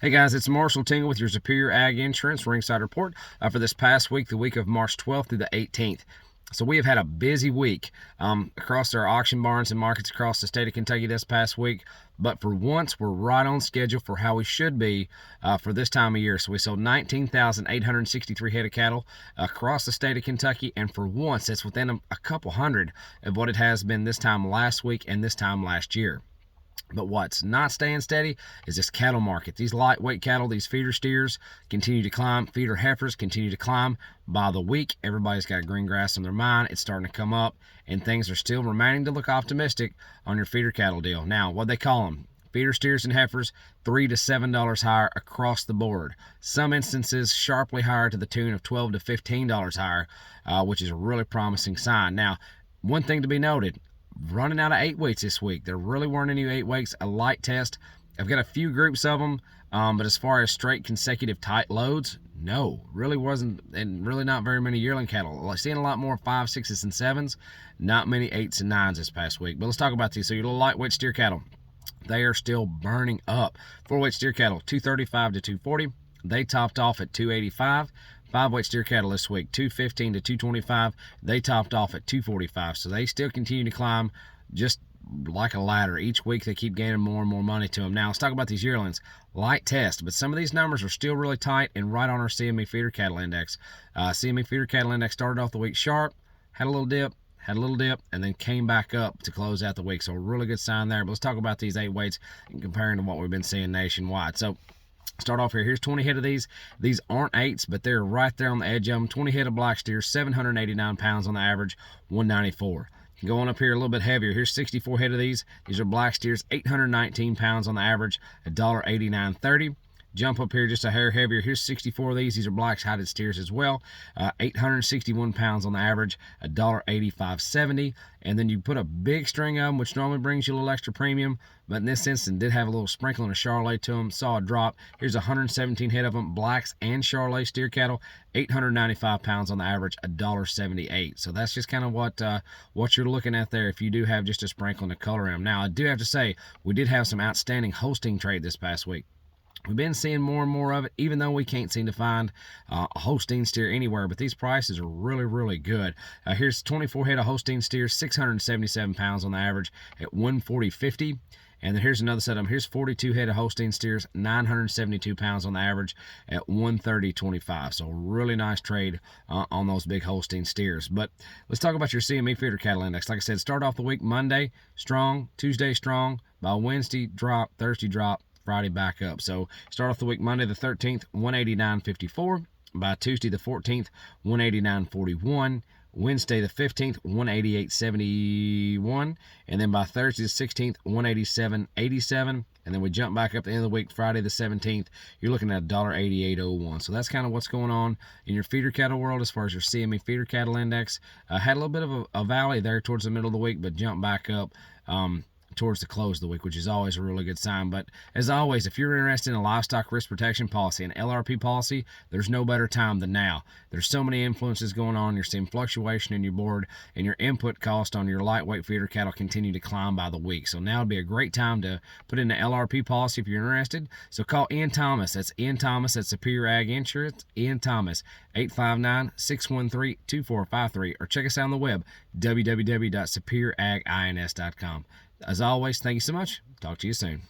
Hey guys, it's Marshall Tingle with your Superior Ag Insurance Ringside Report for this past week, the week of March 12th through the 18th. So we have had a busy week across our auction barns and markets across the state of Kentucky this past week. But for once, we're right on schedule for how we should be for this time of year. So we sold 19,863 head of cattle across the state of Kentucky. And for once, it's within a couple hundred of what it has been this time last week and this time last year. But what's not staying steady is this cattle market. These lightweight cattle, these feeder steers, continue to climb. Feeder heifers continue to climb. By the week, everybody's got green grass on their mind. It's starting to come up, and things are still remaining to look optimistic on your feeder cattle deal. Now, what they call them? Feeder steers and heifers, $3 to $7 higher across the board. Some instances sharply higher to the tune of $12 to $15 higher, which is a really promising sign. Now, one thing to be noted, running out of 8 weights this week. There really weren't any 8 weights, a light test. I've got a few groups of them, but as far as straight consecutive tight loads, no, really wasn't, and really not very many yearling cattle. I'm seeing a lot more 5, 6s, and 7s, not many 8s and 9s this past week. But let's talk about these. So your little lightweight steer cattle, they are still burning up. 4-weight steer cattle, 235 to 240. They topped off at 285. 5-weight steer cattle this week, 215 to 225. They topped off at 245. So they still continue to climb just like a ladder. Each week they keep gaining more and more money to them. Now let's talk about these yearlings. Light test, but some of these numbers are still really tight and right on our CME feeder cattle index. CME feeder cattle index started off the week sharp, had a little dip, and then came back up to close out the week. So a really good sign there. But let's talk about these 8 weights and comparing to what we've been seeing nationwide. So start off here. Here's 20 head of these. These aren't 8s, but they're right there on the edge of them. 20 head of black steers, 789 pounds on the average, 194. Going up here a little bit heavier. Here's 64 head of these. These are black steers, 819 pounds on the average, $1.8930. Jump up here just a hair heavier. Here's 64 of these. These are black-sided steers as well. 861 pounds on the average, $1.8570. And then you put a big string of them, which normally brings you a little extra premium, but in this instance did have a little sprinkling of Charolais to them. Saw a drop. Here's 117 head of them, blacks and Charolais steer cattle, 895 pounds on the average, $1.78. So that's just kind of what you're looking at there if you do have just a sprinkling of color in them. Now, I do have to say, we did have some outstanding Holstein trade this past week. We've been seeing more and more of it, even though we can't seem to find a Holstein steer anywhere. But these prices are really, really good. Here's 24 head of Holstein steers, 677 pounds on the average at $140.50. And then here's another set of them. Here's 42 head of Holstein steers, 972 pounds on the average at $130.25. So really nice trade on those big Holstein steers. But let's talk about your CME feeder cattle index. Like I said, start off the week Monday strong, Tuesday strong, by Wednesday drop, Thursday drop, Friday back up. So start off the week Monday the 13th, 189.54. By Tuesday the 14th, 189.41. Wednesday the 15th, 188.71. And then by Thursday the 16th, 187.87. And then we jump back up at the end of the week, Friday the 17th, you're looking at $1.8801. So that's kind of what's going on in your feeder cattle world as far as your CME feeder cattle index. Had a little bit of a valley there towards the middle of the week, but jumped back up towards the close of the week, which is always a really good sign. But as always, if you're interested in a livestock risk protection policy, an LRP policy, there's no better time than now. There's so many influences going on. You're seeing fluctuation in your board, and your input cost on your lightweight feeder cattle continue to climb by the week. So now would be a great time to put in an LRP policy if you're interested. So call Ian Thomas. That's Ian Thomas at Superior Ag Insurance. Ian Thomas, 859-613-2453. Or check us out on the web, www.superioragins.com. As always, thank you so much. Talk to you soon.